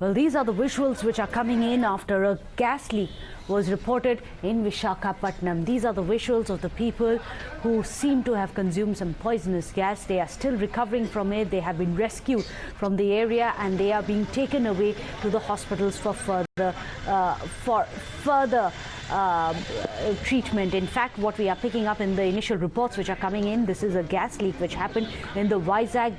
Well, these are the visuals which are coming in after a gas leak was reported in Visakhapatnam. These are the visuals of the people who seem to have consumed some poisonous gas. They are still recovering from it. They have been rescued from the area and they are being taken away to the hospitals for further treatment. In fact, what we are picking up in the initial reports which are coming in, this is a gas leak which happened in the Yzak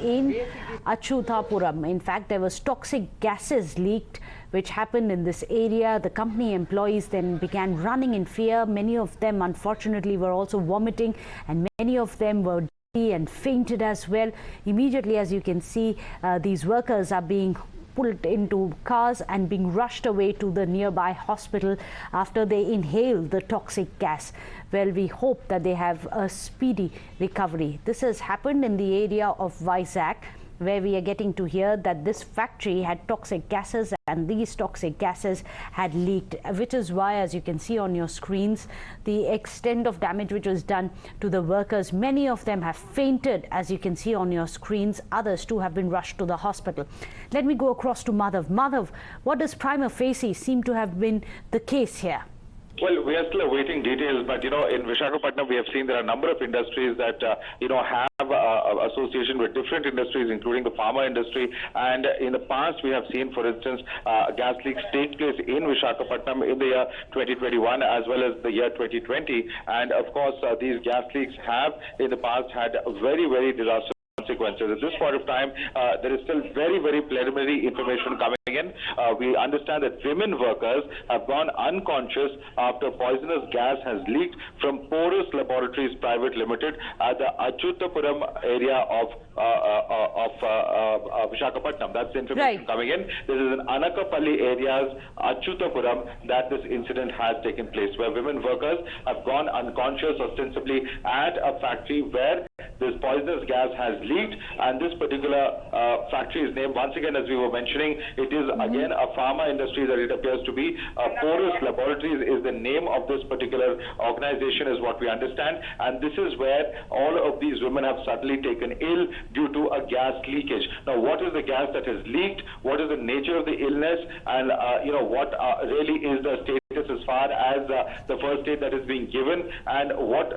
in Achutapuram. In fact, there was toxic gases leaked which happened in this area. The company employees then began running in fear. Many of them, unfortunately, were also vomiting, and many of them were dizzy and fainted as well. Immediately, as you can see, these workers are being pulled into cars and being rushed away to the nearby hospital after they inhale the toxic gas. Well, we hope that they have a speedy recovery. This has happened in the area of Yzak, where we are getting to hear that this factory had toxic gases and these toxic gases had leaked, which is why, as you can see on your screens, the extent of damage which was done to the workers, many of them have fainted, as you can see on your screens. Others too have been rushed to the hospital. Let me go across to Madhav. Madhav, what does prima facie seem to have been the case here? Well, we are still awaiting details, but in Visakhapatnam we have seen there are a number of industries that have association with different industries, including the pharma industry. And in the past we have seen, for instance, gas leaks take place in Visakhapatnam in the year 2021 as well as the year 2020. And of course, these gas leaks have in the past had very, very disastrous consequences. At this point of time, there is still very, very preliminary information coming in. We understand that women workers have gone unconscious after poisonous gas has leaked from Porous Laboratories Private Limited at the Achutapuram area of Visakhapatnam. That's the information coming in. This is in Anakapalli areas, Achutapuram, that this incident has taken place, where women workers have gone unconscious ostensibly at a factory where this poisonous gas has leaked. And this particular factory is named, once again, as we were mentioning, it is again a pharma industry that it appears to be. Porous Laboratories is the name of this particular organization, is what we understand. And this is where all of these women have suddenly taken ill due to a gas leakage. Now, what is the gas that has leaked? What is the nature of the illness? And what really is the status as far as the first aid that is being given? And what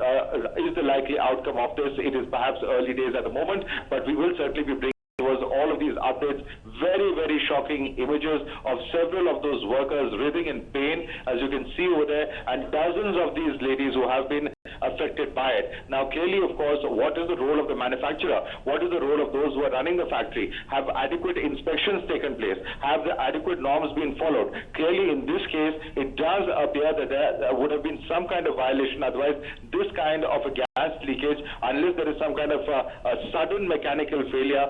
is the likely outcome of this? It is perhaps early days at the moment, but we will certainly be bringing towards all of these updates. Very, very shocking images of several of those workers writhing in pain, as you can see over there, and dozens of these ladies who have been affected by it. Now, clearly, of course, what is the role of the manufacturer? What is the role of those who are running the factory? Have adequate inspections taken place? Have the adequate norms been followed? Clearly, in this case, it does appear that there would have been some kind of violation. Otherwise, this kind of a gas leakage, unless there is some kind of a sudden mechanical failure,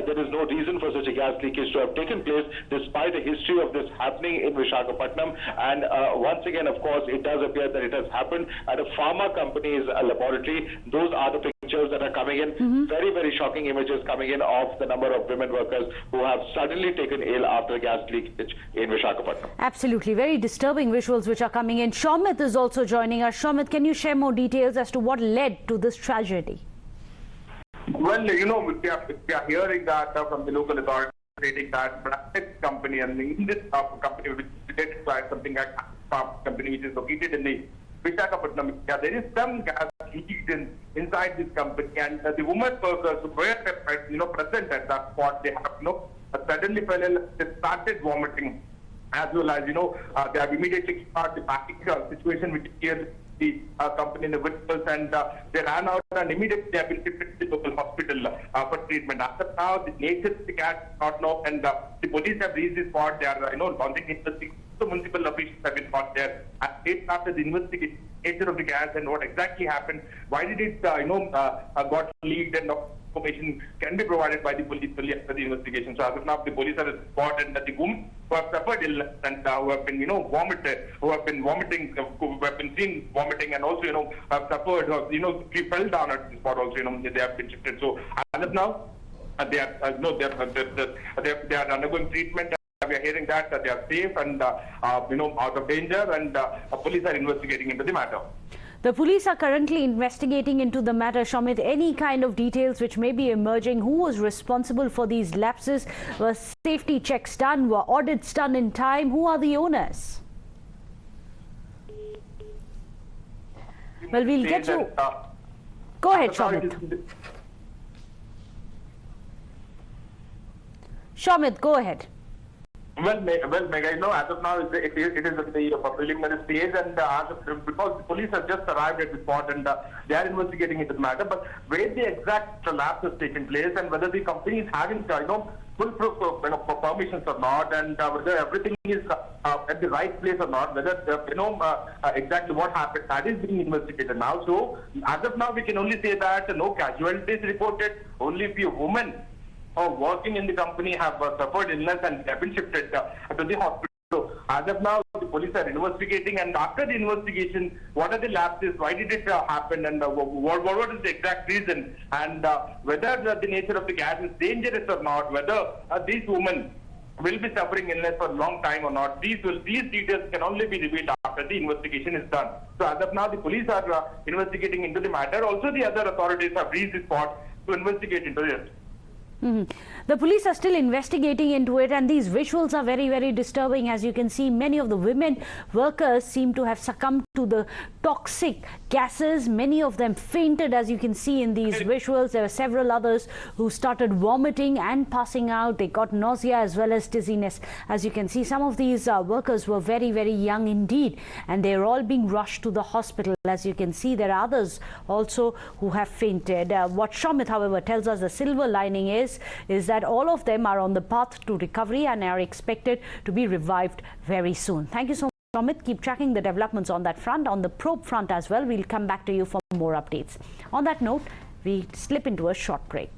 there is no reason for such a gas leakage to have taken place, despite a history of this happening in Visakhapatnam. And once again, of course, it does appear that it has happened at a pharma company's laboratory. Those are the pictures that are coming in. Very, very shocking images coming in of the number of women workers who have suddenly taken ill after a gas leakage in Visakhapatnam. Absolutely. Very disturbing visuals which are coming in. Shomit is also joining us. Shomit, can you share more details as to what led to this tragedy? Well, we are hearing that from the local authorities stating that private company, and in this company which is related to something like company which is located in the Visakhapatnam, there is some gas leaked inside this company, and the women workers who were present at that spot, they have suddenly fell ill, they started vomiting, as well as they have immediately started the panic situation which is the company in the vehicles, and they ran out and immediately they have been shifted to the local hospital for treatment. After now, the nature of the gas is not known, and the police have reached the spot. They are launching investigation. The municipal officials have been caught there. And after the investigation, nature of the gas and what exactly happened, why did it got leaked, and information can be provided by the police only after the investigation. So as of now, the police are at the spot, and the women who have suffered illness and who have been vomited, who have been vomiting, who have been seen vomiting, and also have suffered, fell down at the spot also. They have been shifted. So as of now, they are undergoing treatment. We are hearing that they are safe and out of danger, and police are investigating into the matter. The police are currently investigating into the matter. Shamit, any kind of details which may be emerging? Who was responsible for these lapses? Were safety checks done? Were audits done in time? Who are the owners? Well, we'll get you. Go ahead, Shamit. Shamit, go ahead. Well, Megha, as of now, it is in the preliminary stage, and because the police have just arrived at the spot and they are investigating into the matter. But where the exact lapse has taken place and whether the company is having, full proof of permissions or not, and whether everything is at the right place or not, whether exactly what happened, that is being investigated now. So, as of now, we can only say that no casualties reported, only few women working in the company have suffered illness and have been shifted to the hospital. So as of now, the police are investigating, and after the investigation, what are the lapses, why did it happen, and what is the exact reason, and whether the nature of the gas is dangerous or not, whether these women will be suffering illness for a long time or not. These details can only be revealed after the investigation is done. So as of now, the police are investigating into the matter. Also, the other authorities have reached the spot to investigate into it. The police are still investigating into it, and these visuals are very, very disturbing. As you can see, many of the women workers seem to have succumbed to the toxic gases. Many of them fainted, as you can see in these visuals. There were several others who started vomiting and passing out. They got nausea as well as dizziness. As you can see, some of these workers were very, very young indeed, and they're all being rushed to the hospital. As you can see, there are others also who have fainted. What Shamit, however, tells us the silver lining is that all of them are on the path to recovery and are expected to be revived very soon. Thank you so much, Shamit. Keep tracking the developments on that front, on the probe front as well. We'll come back to you for more updates. On that note, we slip into a short break.